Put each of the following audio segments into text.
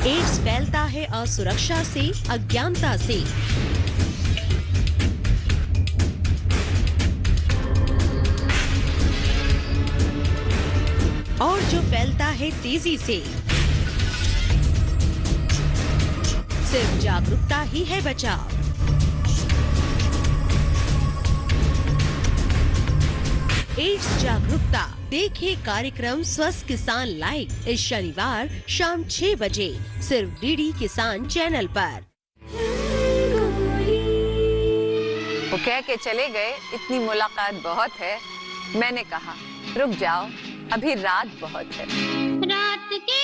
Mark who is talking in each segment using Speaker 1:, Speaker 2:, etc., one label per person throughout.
Speaker 1: Ads फैलता है असुरक्षा से, अज्ञानता से। और जो फैलता है तेजी से। सिर्फ जागरूकता ही है बचाव। एड्स जागरूकता देखिए कार्यक्रम स्वस्थ किसान लाइव इस शनिवार शाम 6 बजे सिर्फ डीडी किसान चैनल पर।
Speaker 2: वो कह के चले गए इतनी मुलाकात बहुत है। मैंने कहा रुक जाओ अभी रात बहुत है।
Speaker 3: रात के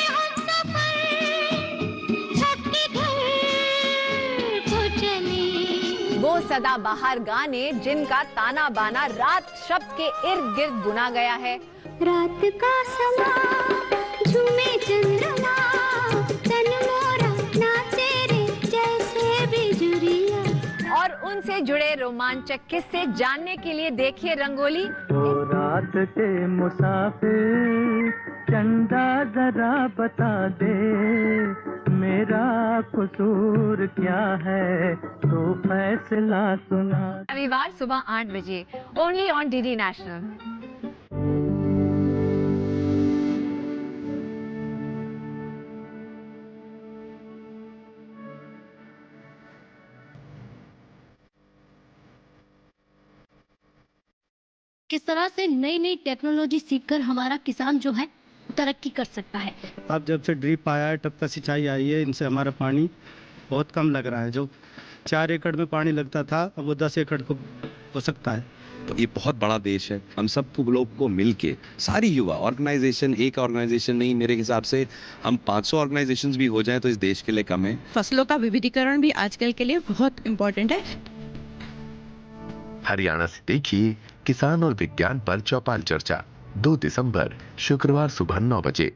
Speaker 3: हम सफर छत के घर को चले।
Speaker 2: वो सदा बाहर गाने जिनका ताना बाना रात शब्द के इर्द गिर्द बुना गया है।
Speaker 3: रात का समा झूमे चंद्रमा, तन मोरा नाचे रे जैसे बिजुरिया।
Speaker 2: और उनसे जुड़े रोमांचक किस्से जानने के लिए देखिए रंगोली।
Speaker 4: ओ रात के मुसाफिर चंदा जरा बता दे, मेरा कसूर क्या है तो फैसला सुना।
Speaker 2: रविवार सुबह 8 बजे ओनली ऑन डीडी नेशनल।
Speaker 5: किस तरह से नई नई टेक्नोलॉजी सीखकर हमारा किसान जो है तरक्की कर सकता है।
Speaker 6: अब जब से ड्रिप आया है, टपका सिंचाई आई है, इनसे हमारा पानी बहुत कम लग रहा है। जो 4 एकड़ में पानी लगता था अब वो 10 एकड़ को हो सकता है।
Speaker 7: तो ये बहुत बड़ा देश है। हम सब लोग को मिलके सारी युवा ऑर्गेनाइजेशन, एक ऑर्गेनाइजेशन नहीं, मेरे हिसाब से हम 500 ऑर्गेनाइजेशंस भी हो जाएं तो इस देश के लिए कम है।
Speaker 8: फसलों का विविधीकरण भी आजकल के लिए बहुत इम्पोर्टेंट है।
Speaker 9: हरियाणा से देखिए किसान और विज्ञान पर चौपाल चर्चा 2 दिसंबर शुक्रवार सुबह 9 बजे।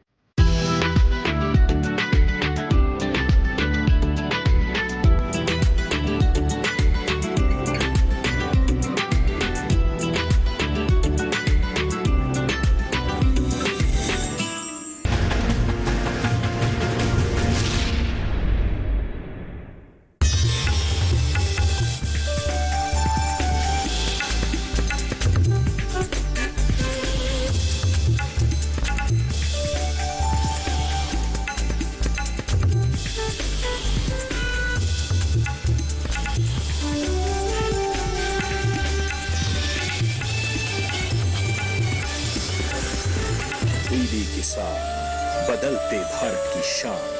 Speaker 10: डीडी किसान, बदलते भारत की शान।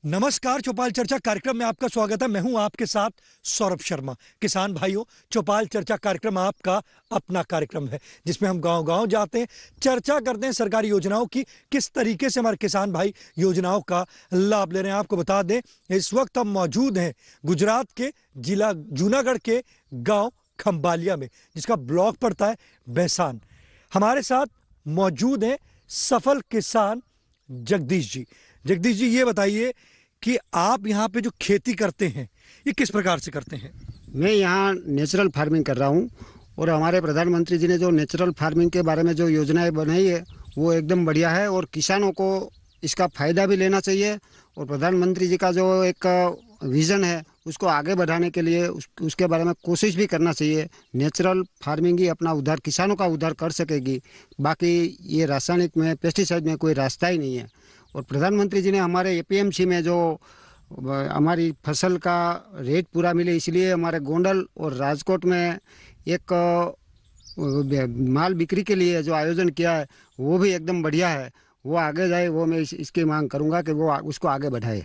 Speaker 11: नमस्कार, चौपाल चर्चा कार्यक्रम में आपका स्वागत है। मैं हूं आपके साथ सौरभ शर्मा। किसान भाइयों, चौपाल चर्चा कार्यक्रम आपका अपना कार्यक्रम है जिसमें हम गांव-गांव जाते हैं, चर्चा करते हैं सरकारी योजनाओं की, किस तरीके से हमारे किसान भाई योजनाओं का लाभ ले रहे हैं। आपको बता दें इस वक्त हम मौजूद हैं गुजरात के जिला जूनागढ़ के गाँव खंबालिया में, जिसका ब्लॉक पड़ता है बेसान। हमारे साथ मौजूद हैं सफल किसान जगदीश जी। जगदीश जी, ये बताइए कि आप यहाँ पे जो खेती करते हैं ये किस प्रकार से करते हैं?
Speaker 12: मैं यहाँ नेचुरल फार्मिंग कर रहा हूँ और हमारे प्रधानमंत्री जी ने जो नेचुरल फार्मिंग के बारे में जो योजनाएं बनाई है वो एकदम बढ़िया है और किसानों को इसका फ़ायदा भी लेना चाहिए। और प्रधानमंत्री जी का जो एक विज़न है उसको आगे बढ़ाने के लिए उसके बारे में कोशिश भी करना चाहिए। नेचुरल फार्मिंग ही अपना उद्धार, किसानों का उद्धार कर सकेगी। बाकी ये रासायनिक में, पेस्टिसाइड में कोई रास्ता ही नहीं है। और प्रधानमंत्री जी ने हमारे एपीएमसी में जो हमारी फसल का रेट पूरा मिले, इसलिए हमारे गोंडल और राजकोट में एक माल बिक्री के लिए जो आयोजन किया है वो भी एकदम बढ़िया है। वो आगे जाए, वो मैं इसकी मांग करूंगा कि वो उसको आगे बढ़ाए।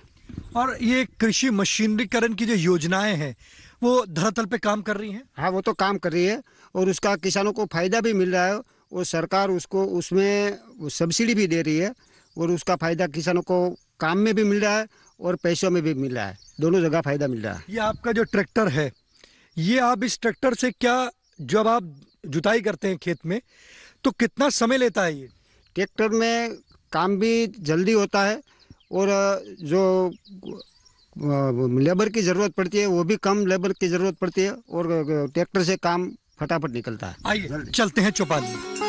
Speaker 11: और ये कृषि मशीनरीकरण की जो योजनाएं हैं वो धरातल पे काम कर रही हैं?
Speaker 12: हाँ, वो तो काम कर रही है और उसका किसानों को फायदा भी मिल रहा है और सरकार उसको उसमें सब्सिडी भी दे रही है और उसका फायदा किसानों को काम में भी मिल रहा है और पैसों में भी मिल रहा है, दोनों जगह फायदा मिल रहा है।
Speaker 11: ये आपका जो ट्रैक्टर है, ये आप इस ट्रैक्टर से क्या, जब आप जुताई करते हैं खेत में तो कितना समय लेता है? ये
Speaker 12: ट्रैक्टर में काम भी जल्दी होता है और जो लेबर की ज़रूरत पड़ती है वो भी कम लेबर की ज़रूरत पड़ती है और ट्रैक्टर से काम फटाफट निकलता है।
Speaker 11: आइए चलते हैं चौपाल में।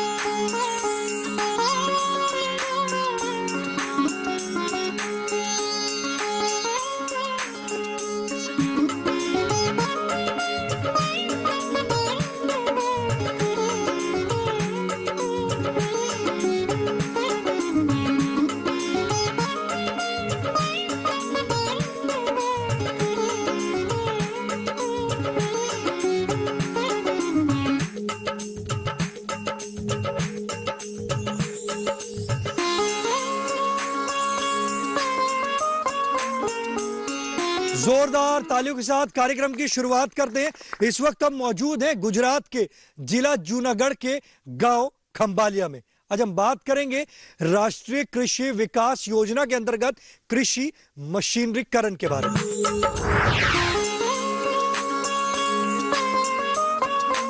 Speaker 11: जोरदार तालियों के साथ कार्यक्रम की शुरुआत करते हैं। इस वक्त हम मौजूद हैं गुजरात के जिला जूनागढ़ के गांव खंबालिया में। आज हम बात करेंगे राष्ट्रीय कृषि विकास योजना के अंतर्गत कृषि मशीनरीकरण के बारे में।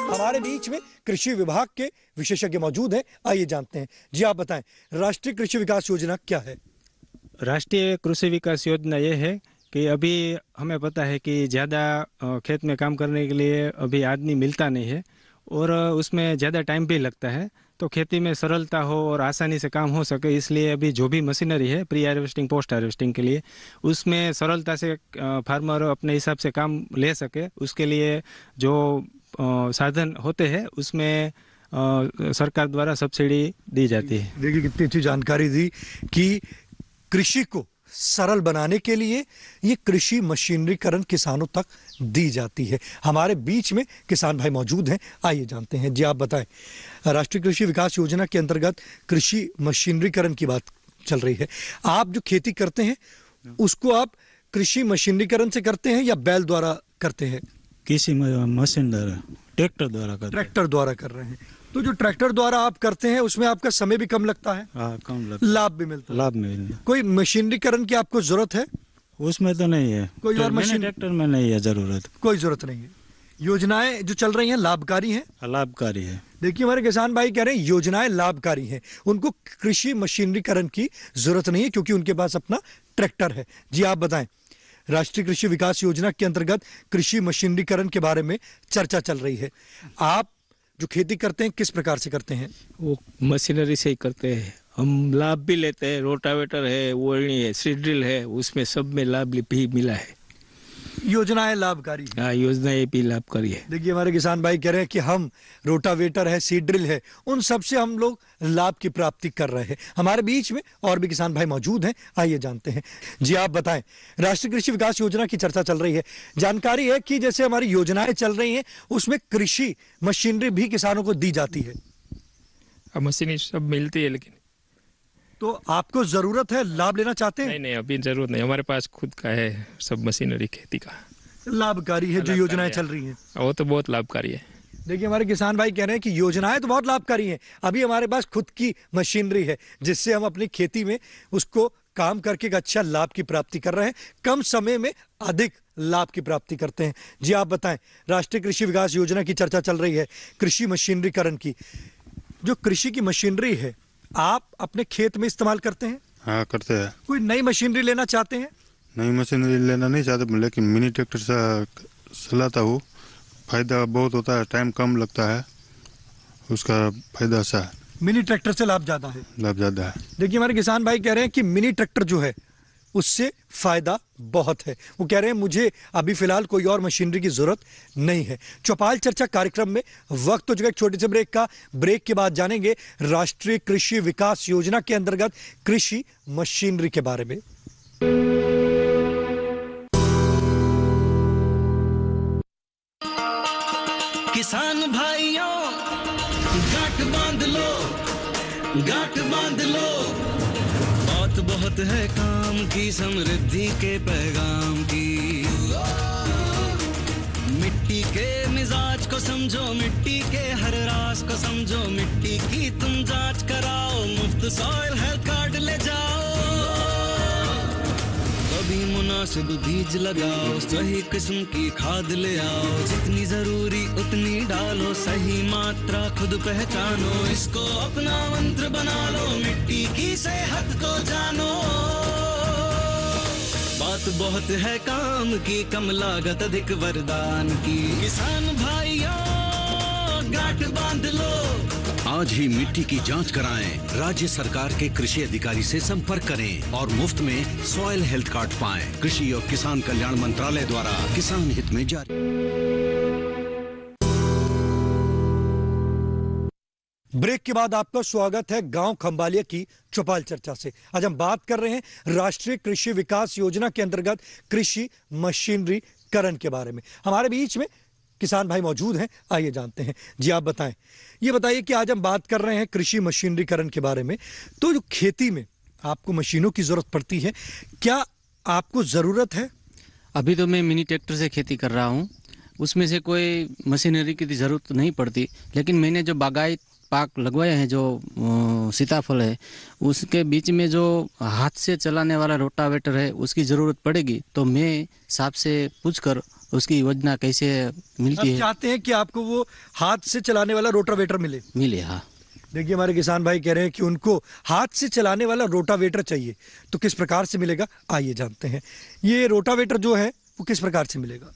Speaker 11: हमारे बीच में कृषि विभाग के विशेषज्ञ मौजूद हैं, आइए जानते हैं। जी आप बताएं, राष्ट्रीय कृषि विकास योजना क्या है?
Speaker 13: राष्ट्रीय कृषि विकास योजना ये है कि अभी हमें पता है कि ज़्यादा खेत में काम करने के लिए अभी आदमी मिलता नहीं है और उसमें ज़्यादा टाइम भी लगता है, तो खेती में सरलता हो और आसानी से काम हो सके, इसलिए अभी जो भी मशीनरी है प्री हार्वेस्टिंग पोस्ट हार्वेस्टिंग के लिए, उसमें सरलता से फार्मर अपने हिसाब से काम ले सके, उसके लिए जो साधन होते हैं उसमें सरकार द्वारा सब्सिडी दी जाती है।
Speaker 11: देखिए कितनी अच्छी जानकारी दी कि कृषि को सरल बनाने के लिए ये कृषि मशीनरीकरण किसानों तक दी जाती है। हमारे बीच में किसान भाई मौजूद हैं, आइए जानते हैं। जी आप बताएं, राष्ट्रीय कृषि विकास योजना के अंतर्गत कृषि मशीनरीकरण की बात चल रही है। आप जो खेती करते हैं उसको आप कृषि मशीनरीकरण से करते हैं या बैल द्वारा करते हैं?
Speaker 13: कृषि मशीन द्वारा, ट्रैक्टर द्वारा करते हैं।
Speaker 11: ट्रैक्टर द्वारा कर रहे हैं। तो जो ट्रैक्टर द्वारा आप करते हैं उसमें आपका समय भी कम लगता है?
Speaker 13: हाँ, कम लगता है।
Speaker 11: लाभ भी मिलता है?
Speaker 13: लाभ मिलता है।
Speaker 11: कोई मशीनरीकरण की आपको जरूरत है?
Speaker 13: उसमें तो नहीं है।
Speaker 11: कोई और मशीन?
Speaker 13: ट्रैक्टर में नहीं है जरूरत।
Speaker 11: कोई जरूरत नहीं है। योजनाएं जो चल रही हैं लाभकारी हैं?
Speaker 13: लाभकारी है।
Speaker 11: देखिए हमारे किसान भाई कह रहे हैं योजनाएं लाभकारी हैं, उनको कृषि मशीनरीकरण की जरूरत नहीं है क्योंकि उनके पास अपना ट्रैक्टर है। जी आप बताएं, राष्ट्रीय कृषि विकास योजना के अंतर्गत कृषि मशीनरीकरण के बारे में चर्चा चल रही है। आप जो खेती करते हैं किस प्रकार से करते हैं?
Speaker 13: वो मशीनरी से ही करते हैं। हम लाभ भी लेते हैं, रोटावेटर है, ओळनी है, सीड ड्रिल है, उसमें सब में लाभ भी मिला है।
Speaker 11: योजनाएं लाभकारी?
Speaker 13: हाँ, योजनाएं भी लाभकारी है।
Speaker 11: देखिए हमारे किसान भाई कह रहे हैं कि हम रोटावेटर है, सीड ड्रिल है, उन सब से हम लोग लाभ की प्राप्ति कर रहे हैं। हमारे बीच में और भी किसान भाई मौजूद हैं, आइए जानते हैं। जी आप बताएं, राष्ट्रीय कृषि विकास योजना की चर्चा चल रही है। जानकारी है कि जैसे हमारी योजनाएं चल रही हैं उसमें कृषि मशीनरी भी किसानों को दी जाती है।
Speaker 14: मशीनरी सब मिलती है, लेकिन
Speaker 11: तो आपको जरूरत है, लाभ लेना चाहते हैं?
Speaker 14: नहीं, अभी जरूरत नहीं, हमारे पास खुद का है सब मशीनरी खेती का।
Speaker 11: लाभकारी है जो योजनाएं चल रही हैं?
Speaker 14: वो तो बहुत लाभकारी है।
Speaker 11: देखिए हमारे किसान भाई कह रहे हैं कि योजनाएं तो बहुत लाभकारी हैं, अभी हमारे पास खुद की मशीनरी है जिससे हम अपनी खेती में उसको काम करके एक अच्छा लाभ की प्राप्ति कर रहे हैं, कम समय में अधिक लाभ की प्राप्ति करते हैं। जी आप बताएं, राष्ट्रीय कृषि विकास योजना की चर्चा चल रही है कृषि मशीनरीकरण की। जो कृषि की मशीनरी है आप अपने खेत में इस्तेमाल करते हैं?
Speaker 15: हाँ, करते हैं।
Speaker 11: कोई नई मशीनरी लेना चाहते हैं?
Speaker 15: नई मशीनरी लेना नहीं चाहते, लेकिन मिनी ट्रैक्टर से चलाता हूँ, फायदा बहुत होता है, टाइम कम लगता है, उसका फायदा अच्छा है।
Speaker 11: मिनी ट्रैक्टर से लाभ ज्यादा है?
Speaker 15: लाभ ज्यादा है।
Speaker 11: देखिए हमारे किसान भाई कह रहे हैं कि मिनी ट्रैक्टर जो है उससे फायदा बहुत है। वो कह रहे हैं मुझे अभी फिलहाल कोई और मशीनरी की जरूरत नहीं है। चौपाल चर्चा कार्यक्रम में वक्त हो चुका एक छोटे से ब्रेक का। ब्रेक के बाद जानेंगे राष्ट्रीय कृषि विकास योजना के अंतर्गत कृषि मशीनरी के बारे में।
Speaker 16: किसान भाइयों गांठ बांध लो, गांठ बांध लो, बहुत बहुत है काम, काम की, समृद्धि के पैगाम की। मिट्टी के मिजाज को समझो, मिट्टी के हर राज को समझो, मिट्टी की तुम जांच कराओ, मुफ्त सॉइल हेल्थ कार्ड ले जाओ। कभी मुनासिब बीज लगाओ, सही किस्म की खाद ले आओ, जितनी जरूरी उतनी डालो, सही मात्रा खुद पहचानो, इसको अपना मंत्र बना लो, मिट्टी की सेहत को जानो। बात बहुत है काम की, कम लागत अधिक वरदान की, किसान भाइयों गांठ बांध लो।
Speaker 10: आज ही मिट्टी की जांच कराएं, राज्य सरकार के कृषि अधिकारी से संपर्क करें और मुफ्त में सॉइल हेल्थ कार्ड पाएं। कृषि और किसान कल्याण मंत्रालय द्वारा किसान हित में जारी।
Speaker 11: ब्रेक के बाद आपका स्वागत है गांव खंबालिया की चौपाल चर्चा से। आज हम बात कर रहे हैं राष्ट्रीय कृषि विकास योजना के अंतर्गत कृषि मशीनरीकरण के बारे में। हमारे बीच में किसान भाई मौजूद हैं, आइए जानते हैं। जी आप बताएं, ये बताइए कि आज हम बात कर रहे हैं कृषि मशीनरीकरण के बारे में, तो जो खेती में आपको मशीनों की जरूरत पड़ती है, क्या आपको जरूरत है?
Speaker 17: अभी तो मैं मिनी ट्रैक्टर से खेती कर रहा हूँ, उसमें से कोई मशीनरी की जरूरत नहीं पड़ती, लेकिन मैंने जो बागायत पाक लगवाए हैं, जो सीताफल है, उसके बीच में जो हाथ से चलाने वाला रोटावेटर है उसकी ज़रूरत पड़ेगी, तो मैं साहब से पूछकर उसकी योजना कैसे मिलती है।
Speaker 11: चाहते हैं कि आपको वो हाथ से चलाने वाला रोटावेटर मिले।
Speaker 17: हाँ,
Speaker 11: देखिए हमारे किसान भाई कह रहे हैं कि उनको हाथ से चलाने वाला रोटावेटर चाहिए, तो किस प्रकार से मिलेगा आइए जानते हैं। ये रोटावेटर जो है वो किस प्रकार से मिलेगा?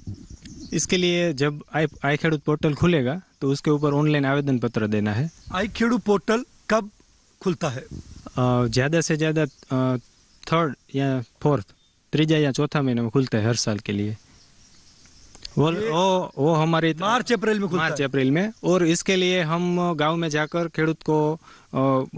Speaker 13: इसके लिए जब आई खेडूत पोर्टल खुलेगा तो उसके ऊपर ऑनलाइन आवेदन पत्र देना है।
Speaker 11: आई खेडूत पोर्टल कब खुलता है?
Speaker 13: ज़्यादा से ज़्यादा 3rd या 4th, तीसरा या चौथा महीने में खुलता है हर साल के लिए। वो हमारे
Speaker 11: मार्च अप्रैल में खुलता है।
Speaker 13: मार्च अप्रैल में। और इसके लिए हम गांव में जाकर खेडूत को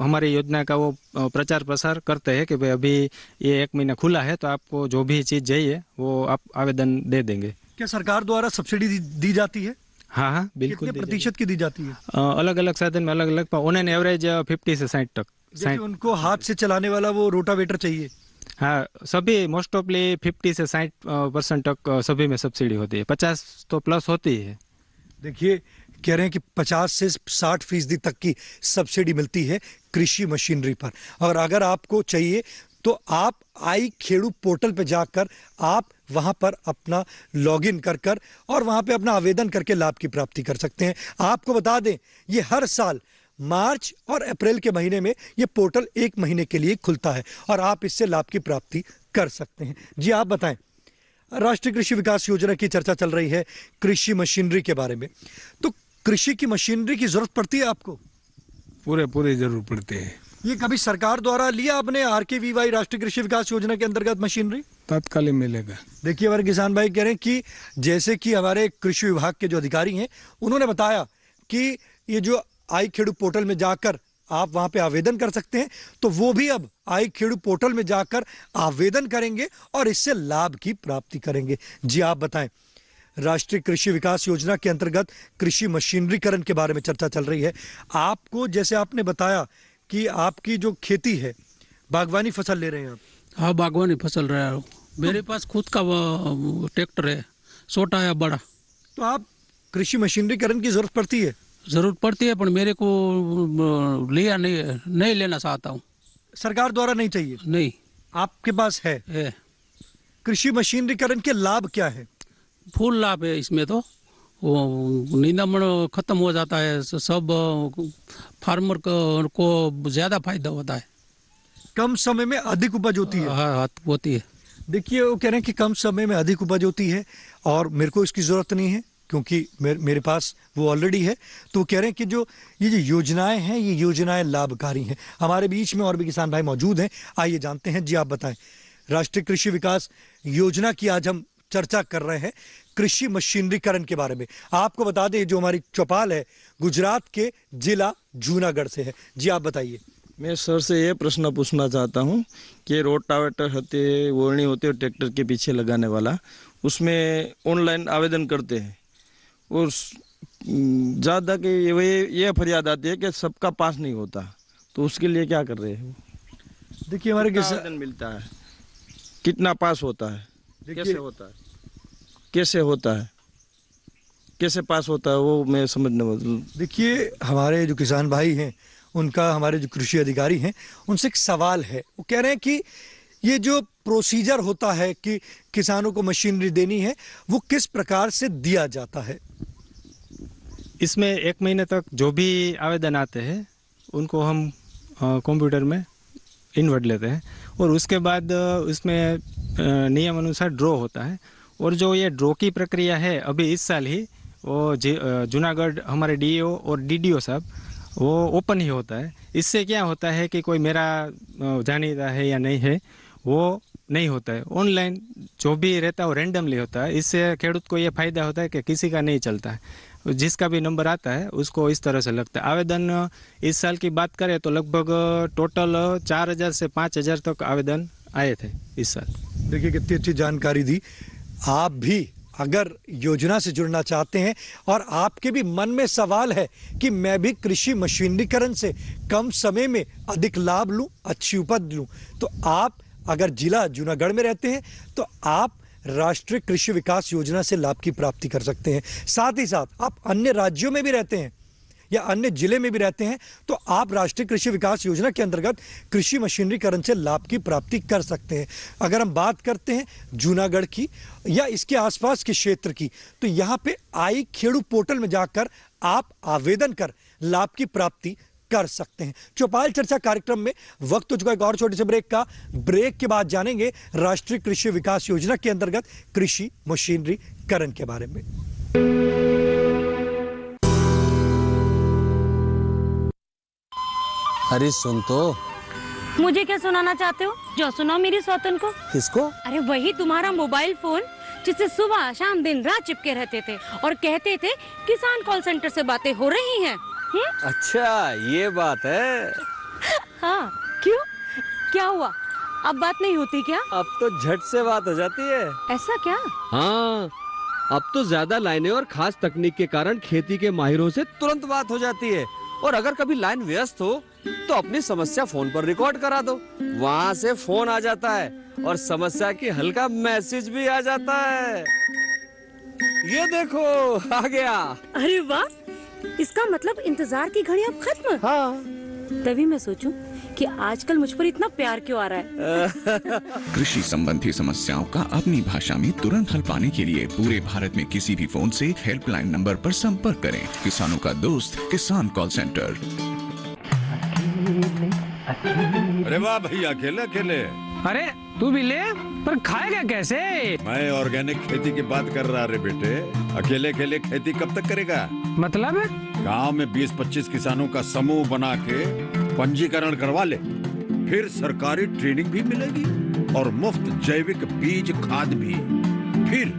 Speaker 13: हमारी योजना का वो प्रचार प्रसार करते हैं कि भाई अभी ये 1 महीना खुला है, तो आपको जो भी चीज़ चाहिए वो आप आवेदन दे देंगे।
Speaker 11: क्या सरकार द्वारा सब्सिडी दी जाती है?
Speaker 13: हाँ, बिल्कुल।
Speaker 11: कितने प्रतिशत की दी जाती है?
Speaker 13: अलग अलग साधन में अलग अलग, ऑन एन एवरेज 50 से 60 तक।
Speaker 11: जैसे उनको हाथ से चलाने वाला वो रोटावेटर चाहिए।
Speaker 13: हाँ, सभी मोस्ट ऑफली 50 से 60% तक सभी में सब्सिडी होती है, 50 तो प्लस होती है।
Speaker 11: देखिए कह रहे हैं कि 50 से 60% तक की सब्सिडी मिलती है कृषि मशीनरी पर, और अगर आपको चाहिए तो आप आई खेडू पोर्टल पे जाकर आप वहां पर अपना लॉगिन कर और वहां पे अपना आवेदन करके लाभ की प्राप्ति कर सकते हैं। आपको बता दें ये हर साल मार्च और अप्रैल के महीने में ये पोर्टल 1 महीने के लिए खुलता है और आप इससे लाभ की प्राप्ति कर सकते हैं। जी आप बताएं, राष्ट्रीय कृषि विकास योजना की चर्चा चल रही है कृषि मशीनरी के बारे में, तो कृषि की मशीनरी की जरूरत पड़ती है आपको?
Speaker 18: पूरे जरूर पड़ते हैं।
Speaker 11: ये कभी सरकार द्वारा लिया आपने RKVY राष्ट्रीय कृषि विकास योजना के अंतर्गत मशीनरी?
Speaker 18: तत्कालीन मिलेगा।
Speaker 11: देखिए हमारे किसान भाई कह रहे हैं कि जैसे कि हमारे कृषि विभाग के जो अधिकारी हैं उन्होंने बताया कि ये जो आई खेडू पोर्टल में जाकर आप वहां पे आवेदन कर सकते हैं, तो वो भी अब आई खेडू पोर्टल में जाकर आवेदन करेंगे और इससे लाभ की प्राप्ति करेंगे। जी आप बताएं, राष्ट्रीय कृषि विकास योजना के अंतर्गत कृषि मशीनरीकरण के बारे में चर्चा चल रही है। आपको जैसे आपने बताया कि आपकी जो खेती है बागवानी फसल ले रहे हैं आप?
Speaker 19: हाँ, बागवानी फसल रहा हूँ। मेरे पास खुद का ट्रैक्टर है, छोटा या बड़ा।
Speaker 11: तो आप कृषि मशीनरीकरण की जरूरत पड़ती है?
Speaker 19: जरूरत पड़ती है, पर मेरे को लिया नहीं लेना चाहता हूँ।
Speaker 11: सरकार द्वारा नहीं चाहिए?
Speaker 19: नहीं।
Speaker 11: आपके पास है? कृषि मशीनरीकरण के लाभ क्या है?
Speaker 19: फुल लाभ है इसमें, तो वो निंदामण खत्म हो जाता है, सब फार्मर को ज्यादा फायदा होता है।
Speaker 11: कम समय में अधिक उपज होती है?
Speaker 19: हाँ, होती है।
Speaker 11: देखिए वो कह रहे हैं कि कम समय में अधिक उपज होती है और मेरे को इसकी जरूरत नहीं है क्योंकि मेरे पास वो ऑलरेडी है। तो कह रहे हैं कि जो योजनाएं हैं ये योजनाएं लाभकारी हैं। हमारे बीच में और भी किसान भाई मौजूद हैं, आइए जानते हैं। जी आप बताएं, राष्ट्रीय कृषि विकास योजना की आज हम चर्चा कर रहे हैं कृषि मशीनरीकरण के बारे में। आपको बता दें जो हमारी चौपाल है गुजरात के जिला जूनागढ़ से है। जी आप बताइए।
Speaker 20: मैं सर से ये प्रश्न पूछना चाहता हूँ कि रोटावेटर होते ओढ़नी होती है ट्रैक्टर के पीछे लगाने वाला, उसमें ऑनलाइन आवेदन करते हैं और ज़्यादा कि ये फरियाद आती है कि सबका पास नहीं होता, तो उसके लिए क्या कर रहे हैं?
Speaker 11: देखिए हमारे
Speaker 20: आवेदन मिलता है कितना पास होता है, कैसे होता है, कैसे होता है, कैसे पास होता है, वो मैं समझने में।
Speaker 11: देखिए, हमारे जो किसान भाई हैं उनका, हमारे जो कृषि अधिकारी हैं उनसे एक सवाल है। वो कह रहे हैं कि ये जो प्रोसीजर होता है कि किसानों को मशीनरी देनी है, वो किस प्रकार से दिया जाता है।
Speaker 13: इसमें 1 महीने तक जो भी आवेदन आते हैं उनको हम कंप्यूटर में इन्वर्ट लेते हैं और उसके बाद उसमें नियम अनुसार ड्रॉ होता है। और जो ये ड्रॉ की प्रक्रिया है अभी इस साल ही वो जूनागढ़ हमारे डीओ और डीडीओ साहब वो ओपन ही होता है। इससे क्या होता है कि कोई मेरा जानीता है या नहीं है वो नहीं होता है। ऑनलाइन जो भी रहता है वो रैंडमली होता है। इससे खेडूत को ये फायदा होता है कि किसी का नहीं चलता है, जिसका भी नंबर आता है उसको इस तरह से लगता है। आवेदन इस साल की बात करें तो लगभग टोटल 4000 से 5000 तक आवेदन आए थे इस साल।
Speaker 11: देखिए कितनी अच्छी जानकारी दी। आप भी अगर योजना से जुड़ना चाहते हैं और आपके भी मन में सवाल है कि मैं भी कृषि मशीनीकरण से कम समय में अधिक लाभ लूं, अच्छी उपज लूं, तो आप अगर जिला जूनागढ़ में रहते हैं तो आप राष्ट्रीय कृषि विकास योजना से लाभ की प्राप्ति कर सकते हैं। साथ ही साथ आप अन्य राज्यों में भी रहते हैं या अन्य जिले में भी रहते हैं तो आप राष्ट्रीय कृषि विकास योजना के अंतर्गत कृषि मशीनरीकरण से लाभ की प्राप्ति कर सकते हैं। अगर हम बात करते हैं जूनागढ़ की या इसके आसपास के क्षेत्र की, तो यहाँ पे आई खेड़ू पोर्टल में जाकर आप आवेदन कर लाभ की प्राप्ति कर सकते हैं। चौपाल चर्चा कार्यक्रम में वक्त हो चुका है एक और छोटे से ब्रेक का। ब्रेक के बाद जानेंगे राष्ट्रीय कृषि विकास योजना के अंतर्गत कृषि मशीनरीकरण के बारे में।
Speaker 21: अरे सुन तो।
Speaker 22: मुझे क्या सुनाना चाहते हो? जो सुनाओ मेरी सौतन को।
Speaker 21: किसको?
Speaker 22: अरे वही तुम्हारा मोबाइल फोन जिससे सुबह शाम दिन रात चिपके रहते थे और कहते थे किसान कॉल सेंटर से बातें हो रही हैं।
Speaker 21: अच्छा ये बात है।
Speaker 22: हाँ क्यों, क्या हुआ? अब बात नहीं होती क्या?
Speaker 21: अब तो झट से बात हो जाती है।
Speaker 22: ऐसा क्या?
Speaker 21: हाँ, अब तो ज्यादा लाइनें और खास तकनीक के कारण खेती के माहिरों से तुरंत बात हो जाती है। और अगर कभी लाइन व्यस्त हो तो अपनी समस्या फोन पर रिकॉर्ड करा दो, वहाँ से फोन आ जाता है और समस्या की हल का मैसेज भी आ जाता है। ये देखो आ गया।
Speaker 22: अरे वाह, इसका मतलब इंतजार की घड़ी अब खत्म।
Speaker 21: हाँ।
Speaker 22: तभी मैं सोचूं कि आजकल मुझ पर इतना प्यार क्यों आ रहा है।
Speaker 23: कृषि संबंधी समस्याओं का अपनी भाषा में तुरंत हल पाने के लिए पूरे भारत में किसी भी फोन से हेल्पलाइन नंबर पर संपर्क करें। किसानों का दोस्त किसान कॉल सेंटर।
Speaker 24: अरे वाह भैया, अकेले अकेले।
Speaker 25: अरे तू भी ले, पर खाएगा कैसे?
Speaker 24: मैं ऑर्गेनिक खेती की बात कर रहा रे बेटे। अकेले अकेले खेती कब तक करेगा?
Speaker 25: मतलब
Speaker 24: गांव में 20-25 किसानों का समूह बना के पंजीकरण करवा ले, फिर सरकारी ट्रेनिंग भी मिलेगी और मुफ्त जैविक बीज खाद भी। फिर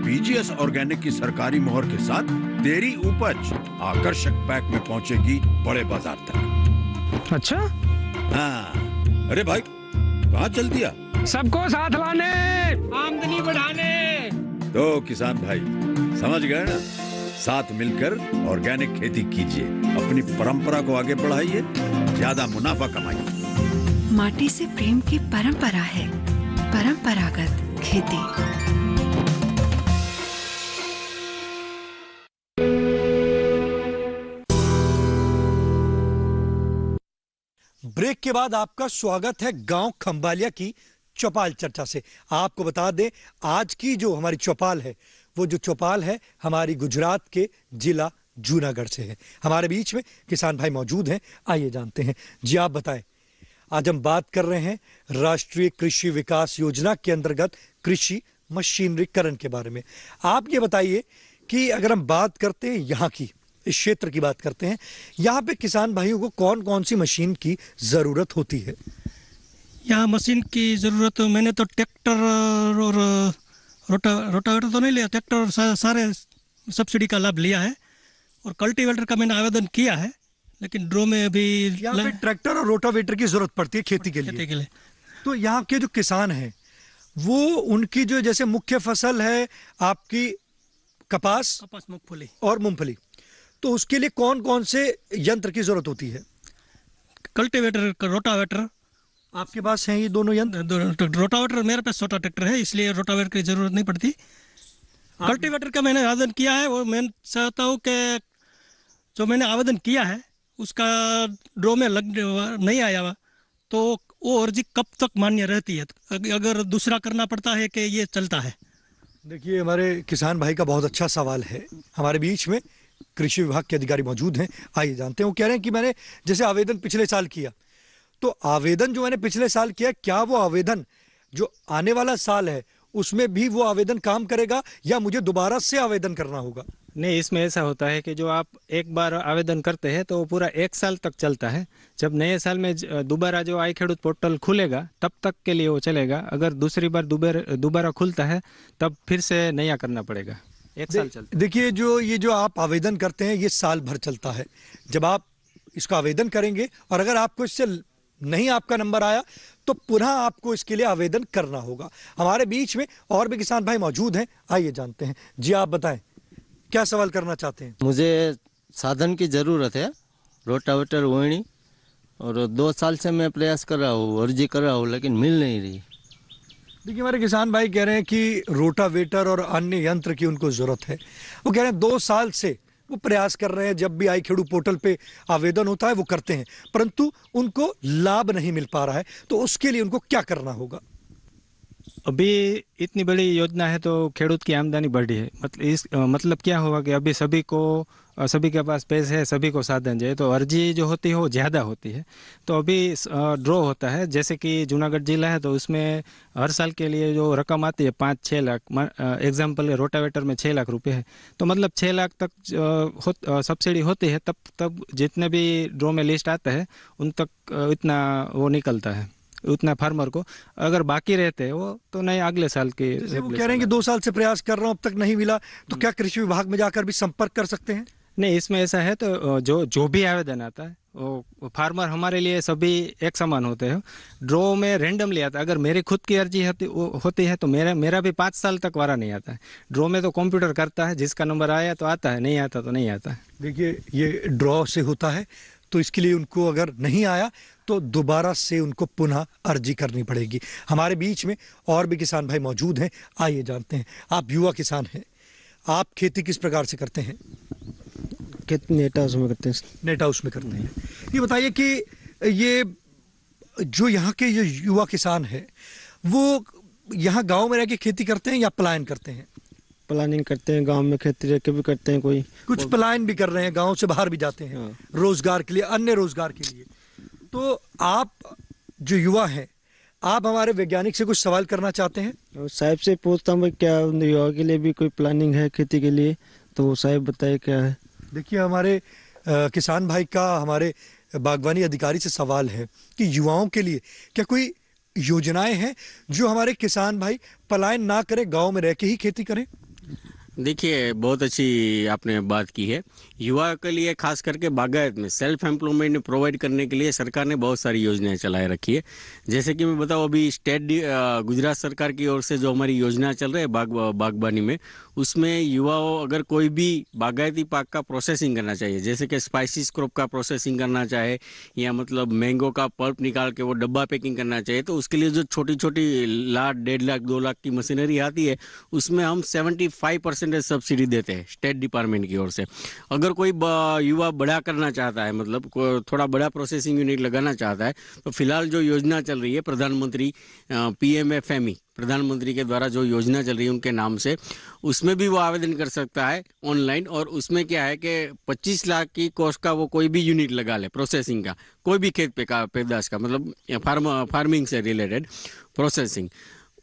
Speaker 24: पीजीएस ऑर्गेनिक की सरकारी मोहर के साथ तेरी उपज आकर्षक पैक में पहुंचेगी बड़े बाजार तक।
Speaker 25: अच्छा?
Speaker 24: हाँ। अरे भाई कहाँ चल दिया?
Speaker 25: सबको साथ लाने, आमदनी बढ़ाने।
Speaker 24: तो किसान भाई समझ गए ना? साथ मिलकर ऑर्गेनिक खेती कीजिए, अपनी परंपरा को आगे बढ़ाइए, ज्यादा मुनाफा कमाइए।
Speaker 26: माटी से प्रेम की परंपरा है परंपरागत खेती।
Speaker 11: ब्रेक के बाद आपका स्वागत है गांव खंबालिया की चौपाल चर्चा से। आपको बता दें आज की जो हमारी चौपाल है, वो जो चौपाल है हमारी गुजरात के जिला जूनागढ़ से है। हमारे बीच में किसान भाई मौजूद हैं, आइए जानते हैं। जी आप बताएं, आज हम बात कर रहे हैं राष्ट्रीय कृषि विकास योजना के अंतर्गत कृषि मशीनरीकरण के बारे में। आप ये बताइए कि अगर हम बात करते हैं यहाँ की, इस क्षेत्र की बात करते हैं, यहाँ पे किसान भाइयों को कौन कौन सी मशीन की जरूरत होती है?
Speaker 27: यहाँ मशीन की ज़रूरत, मैंने तो ट्रैक्टर और रोटावेटर तो नहीं लिया, ट्रैक्टर और सारे सब्सिडी का लाभ लिया है। और कल्टीवेटर का मैंने आवेदन किया है, लेकिन ड्रो में अभी
Speaker 11: यहाँ पे ट्रैक्टर और रोटावेटर की जरूरत पड़ती है खेती के लिए। तो यहाँ के जो किसान हैं वो उनकी जो जैसे मुख्य फसल है आपकी कपास,
Speaker 27: मूंगफली
Speaker 11: और मूंगफली, तो उसके लिए कौन कौन से यंत्र की जरूरत होती है?
Speaker 27: कल्टीवेटर, रोटावेटर
Speaker 11: आपके पास हैं ये दोनों यंत्र?
Speaker 27: रोटावेटर मेरे पास छोटा ट्रैक्टर है, इसलिए रोटावेटर की जरूरत नहीं पड़ती। कल्टीवेटर का मैंने आवेदन किया है, वो मैं चाहता हूँ कि जो मैंने आवेदन किया है उसका ड्रॉ में लग नहीं आया हुआ तो वो अर्जी कब तक मान्य रहती है, अगर दूसरा करना पड़ता है कि ये चलता है?
Speaker 11: देखिए, हमारे किसान भाई का बहुत अच्छा सवाल है। हमारे बीच में कृषि विभाग के अधिकारी मौजूद हैं, आइए जानते हैं। वो कह रहे हैं कि मैंने जैसे आवेदन पिछले साल किया, तो आवेदन जो मैंने पिछले साल किया, क्या वो आवेदन जो आने वाला साल है उसमें भी वो आवेदन काम करेगा या मुझे दोबारा से आवेदन करना होगा?
Speaker 13: नहीं, इसमें ऐसा होता है कि जो आप एक बार आवेदन करते हैं तो वो पूरा 1 साल तक चलता है। जब नए साल में दोबारा जो आई खेडूत पोर्टल खुलेगा तब तक के लिए वो चलेगा। अगर दूसरी बार दोबारा खुलता है तब फिर से नया करना पड़ेगा। 1 साल चलता है।
Speaker 11: देखिए, जो आप आवेदन करते हैं ये साल भर चलता है। जब आप इसका आवेदन करेंगे और अगर आपको इससे नहीं आपका नंबर आया तो पुनः आपको इसके लिए आवेदन करना होगा। हमारे बीच में और भी किसान भाई मौजूद हैं, आइए जानते हैं। जी, आप बताएं, क्या सवाल करना चाहते हैं?
Speaker 1: मुझे साधन की ज़रूरत है, रोटावेटर वोणी, और 2 साल से मैं प्रयास कर रहा हूँ, अर्जी कर रहा हूँ, लेकिन मिल नहीं रही।
Speaker 11: देखिए, हमारे किसान भाई कह रहे हैं कि रोटावेटर और अन्य यंत्र की उनको ज़रूरत है। वो कह रहे हैं 2 साल से वो प्रयास कर रहे हैं, जब भी आई खेडू पोर्टल पे आवेदन होता है वो करते हैं, परंतु उनको लाभ नहीं मिल पा रहा है। तो उसके लिए उनको क्या करना होगा?
Speaker 13: अभी इतनी बड़ी योजना है तो खेडूत की आमदनी बढ़ी है, मतलब क्या होगा कि अभी सभी के पास पैसे है, सभी को साधन है, तो अर्जी जो होती है वो ज़्यादा होती है। तो अभी ड्रॉ होता है, जैसे कि जूनागढ़ जिला है तो उसमें हर साल के लिए जो रकम आती है 5-6 लाख, एग्जाम्पल रोटावेटर में 6 लाख रुपए है, तो मतलब 6 लाख तक सब्सिडी होती है। तब जितने भी ड्रॉ में लिस्ट आता है उन तक इतना वो निकलता है, उतना फार्मर को। अगर बाकी रहते हैं वो तो नहीं, अगले साल के।
Speaker 11: वो कह रहे हैं कि 2 साल से प्रयास कर रहा हूँ, अब तक नहीं मिला, तो क्या कृषि विभाग में जाकर भी संपर्क कर सकते हैं?
Speaker 13: नहीं, इसमें ऐसा है तो जो भी आवेदन आता है वो फार्मर हमारे लिए सभी एक समान होते हैं। ड्रॉ में रैंडमली आता है। अगर मेरी खुद की अर्जी होती है तो मेरा भी 5 साल तक वारा नहीं आता है। ड्रॉ में तो कंप्यूटर करता है, जिसका नंबर आया तो आता है, नहीं आता तो नहीं आता है।
Speaker 11: देखिए, ये ड्रॉ से होता है तो इसके लिए उनको अगर नहीं आया तो दोबारा से उनको पुनः अर्जी करनी पड़ेगी। हमारे बीच में और भी किसान भाई मौजूद हैं, आइए जानते हैं। आप युवा किसान हैं, आप खेती किस प्रकार से करते हैं?
Speaker 1: नेट हाउस में करते हैं।
Speaker 11: नेट हाउस में करते हैं। ये बताइए कि ये जो यहाँ के जो युवा किसान है वो यहाँ गांव में रह के खेती करते हैं या पलायन करते हैं?
Speaker 1: प्लानिंग करते हैं, गांव में खेती रह के भी करते हैं, कोई
Speaker 11: कुछ पलायन भी कर रहे हैं, गांव से बाहर भी जाते हैं रोजगार के लिए, अन्य रोजगार के लिए। तो आप जो युवा हैं, आप हमारे वैज्ञानिक से कुछ सवाल करना चाहते हैं?
Speaker 1: साहब से पूछता हूँ क्या युवा के लिए भी कोई प्लानिंग है खेती के लिए, तो साहब बताइए क्या है।
Speaker 11: देखिए, हमारे किसान भाई का हमारे बागवानी अधिकारी से सवाल है कि युवाओं के लिए क्या कोई योजनाएं हैं जो हमारे किसान भाई पलायन ना करें, गांव में रह के ही खेती करें?
Speaker 2: देखिए, बहुत अच्छी आपने बात की है। युवा के लिए खास करके बागायत में सेल्फ एम्प्लॉयमेंट प्रोवाइड करने के लिए सरकार ने बहुत सारी योजनाएं चलाए रखी है। जैसे कि मैं बताऊँ, अभी गुजरात सरकार की ओर से जो हमारी योजना चल रही है बागबानी में, उसमें युवाओं अगर कोई भी बागायती पाक का प्रोसेसिंग करना चाहिए, जैसे कि स्पाइसिस क्रॉप का प्रोसेसिंग करना चाहे या मतलब मैंगो का पल्प निकाल के वो डब्बा पैकिंग करना चाहिए, तो उसके लिए जो छोटी छोटी 1 लाख, 1.5 लाख, 2 लाख की मशीनरी आती है, उसमें हम 75% सब्सिडी देते हैं स्टेट डिपार्टमेंट की ओर से। अगर कोई युवा बड़ा करना चाहता है, मतलब थोड़ा बड़ा प्रोसेसिंग यूनिट लगाना चाहता है, तो फिलहाल जो योजना चल रही है प्रधानमंत्री PMFME, प्रधानमंत्री के द्वारा जो योजना चल रही है उनके नाम से, उसमें भी वो आवेदन कर सकता है ऑनलाइन। और उसमें क्या है कि 25 लाख की कॉस्ट का वो कोई भी यूनिट लगा ले प्रोसेसिंग का, कोई भी खेत पे का पैदाश का, मतलब फार्मिंग से रिलेटेड प्रोसेसिंग,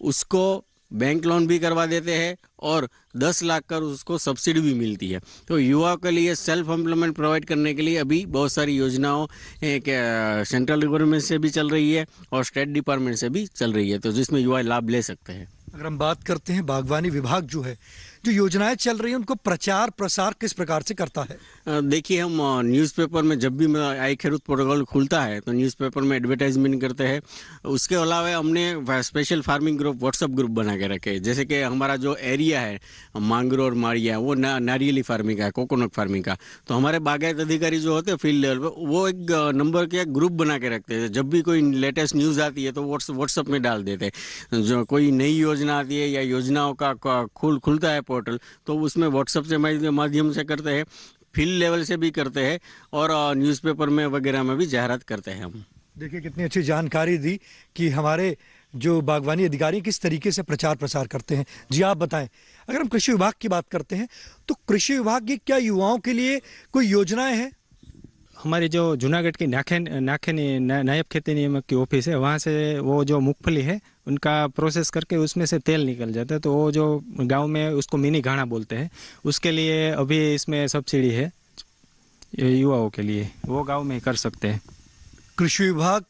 Speaker 2: उसको बैंक लोन भी करवा देते हैं और 10 लाख का उसको सब्सिडी भी मिलती है। तो युवा के लिए सेल्फ एम्प्लॉयमेंट प्रोवाइड करने के लिए अभी बहुत सारी योजनाओं सेंट्रल गवर्नमेंट से भी चल रही है और स्टेट डिपार्टमेंट से भी चल रही है, तो जिसमें युवा लाभ ले सकते हैं।
Speaker 11: अगर हम बात करते हैं बागवानी विभाग जो है, जो योजनाएं चल रही हैं उनको प्रचार प्रसार किस प्रकार से करता है?
Speaker 2: देखिए, हम न्यूज़पेपर में जब भी आई खेडूत पोर्टल खुलता है तो न्यूज़पेपर में एडवर्टाइजमेंट करते हैं। उसके अलावा हमने special farming group, WhatsApp group बना के रखे, जैसे कि हमारा जो एरिया है मांगरो और मारिया, वो नारियली फार्मिंग का है, कोकोनट फार्मिंग का। तो हमारे बागायत अधिकारी जो होते हैं फील्ड लेवल पर, वो एक नंबर के ग्रुप बना के रखते हैं। जब भी कोई लेटेस्ट न्यूज़ आती है तो व्हाट्सअप में डाल देते हैं। जो कोई नई योजना आती है या योजनाओं का खुलता है पोर्टल, तो उसमें व्हाट्सअप से माध्यम से करते हैं, फील्ड लेवल से भी करते हैं और न्यूज़पेपर में वगैरह में भी जाहिरात करते हैं हम।
Speaker 11: देखिए कितनी अच्छी जानकारी दी कि हमारे जो बागवानी अधिकारी किस तरीके से प्रचार प्रसार करते हैं। जी आप बताएं, अगर हम कृषि विभाग की बात करते हैं तो कृषि विभाग की क्या युवाओं के लिए कोई योजनाएं हैं?
Speaker 13: हमारी जो जूनागढ़ की नायब खेती नियामक की ऑफिस है, वहाँ से वो जो मूंगफली है उनका प्रोसेस करके उसमें से तेल निकल जाता है। तो वो जो गांव में उसको मिनी घाना बोलते हैं, उसके लिए अभी इसमें सब्सिडी है युवाओं के लिए, वो गांव में ही कर सकते हैं।
Speaker 11: कृषि विभाग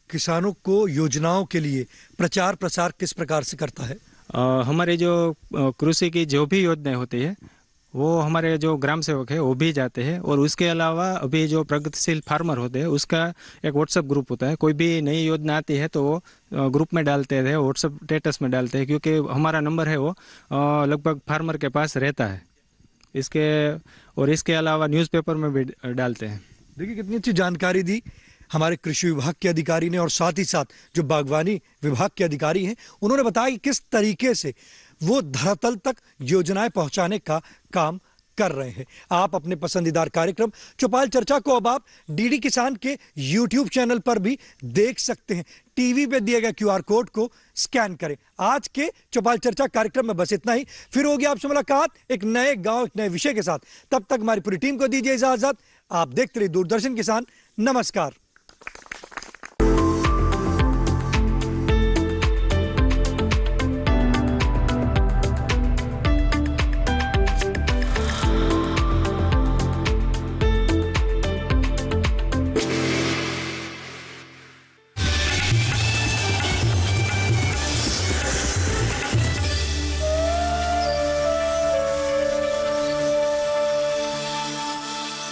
Speaker 11: किसानों को योजनाओं के लिए प्रचार प्रसार किस प्रकार से करता है?
Speaker 13: हमारे जो कृषि की जो भी योजनाएं होती है वो हमारे जो ग्राम सेवक है वो भी जाते हैं। और उसके अलावा अभी जो प्रगतिशील फार्मर होते हैं उसका एक व्हाट्सएप ग्रुप होता है। कोई भी नई योजना आती है तो वो ग्रुप में डालते हैं, व्हाट्सएप स्टेटस में डालते हैं, क्योंकि हमारा नंबर है वो लगभग फार्मर के पास रहता है। इसके अलावा न्यूज़पेपर में भी डालते हैं।
Speaker 11: देखिए कितनी अच्छी जानकारी दी हमारे कृषि विभाग के अधिकारी ने, और साथ ही साथ जो बागवानी विभाग के अधिकारी हैं उन्होंने बताया कि किस तरीके से वो धरातल तक योजनाएं पहुंचाने का काम कर रहे हैं। आप अपने पसंदीदार कार्यक्रम चौपाल चर्चा को अब आप डीडी किसान के YouTube चैनल पर भी देख सकते हैं। टीवी पे दिए गए QR कोड को स्कैन करें। आज के चौपाल चर्चा कार्यक्रम में बस इतना ही। फिर होगी आपसे मुलाकात एक नए गांव, एक नए विषय के साथ। तब तक हमारी पूरी टीम को दीजिए इजाजत। आप देखते रहिए दूरदर्शन किसान। नमस्कार।